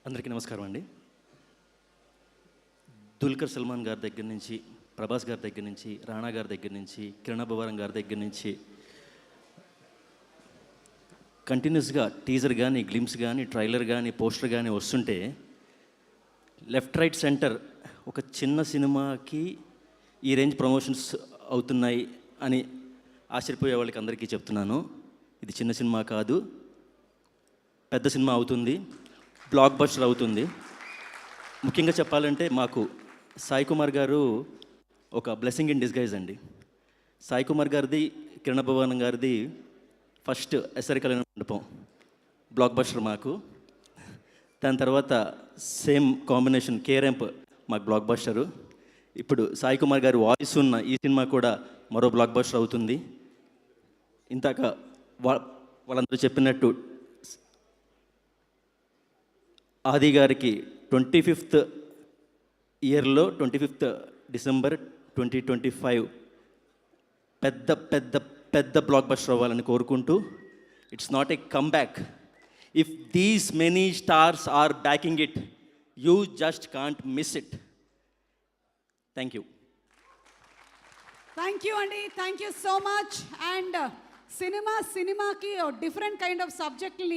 అందరికీ నమస్కారం అండి. దుల్కర్ సల్మాన్ గారి దగ్గర నుంచి, ప్రభాస్ గారి దగ్గర నుంచి, రాణా గారి దగ్గర నుంచి, కిరణ్ అబ్బవరం గారి దగ్గర నుంచి కంటిన్యూస్గా టీజర్ కానీ, గ్లిమ్స్ కానీ, ట్రైలర్ కానీ, పోస్టర్ కానీ వస్తుంటే లెఫ్ట్ రైట్ సెంటర్ ఒక చిన్న సినిమాకి ఈ రేంజ్ ప్రమోషన్స్ అవుతున్నాయి అని ఆశ్చర్యపోయే వాళ్ళకి అందరికీ చెప్తున్నాను. ఇది చిన్న సినిమా కాదు, పెద్ద సినిమా అవుతుంది, బ్లాక్ బస్టర్ అవుతుంది. ముఖ్యంగా చెప్పాలంటే మాకు సాయి కుమార్ గారు ఒక బ్లెస్సింగ్ ఇన్ డిస్గైజ్ అండి. సాయి కుమార్ గారిది, కిరణ్ అబ్బవరం గారిది ఫస్ట్ ఎస్ఆర్ కళ్యాణ మండపం బ్లాక్ బస్టర్ మాకు. దాని తర్వాత సేమ్ కాంబినేషన్ కే-ర్యాంప్ మాకు బ్లాక్ బస్టరు. ఇప్పుడు సాయి కుమార్ గారి వాయిస్ ఉన్న ఈ సినిమా కూడా మరో బ్లాక్ బస్టర్ అవుతుంది. ఇంతాక వాళ్ళందరూ చెప్పినట్టు ఆది గారికి 25th ఇయర్లో 25th డిసెంబర్ 2025 పెద్ద పెద్ద పెద్ద బ్లాక్ బస్టర్ అవ్వాలని కోరుకుంటూ, it's not a comeback. If these many stars are backing it, you just can't miss it. Thank you. Thank you అండి, thank you so much. And సినిమాకి డిఫరెంట్ కైండ్ ఆఫ్ సబ్జెక్ట్ని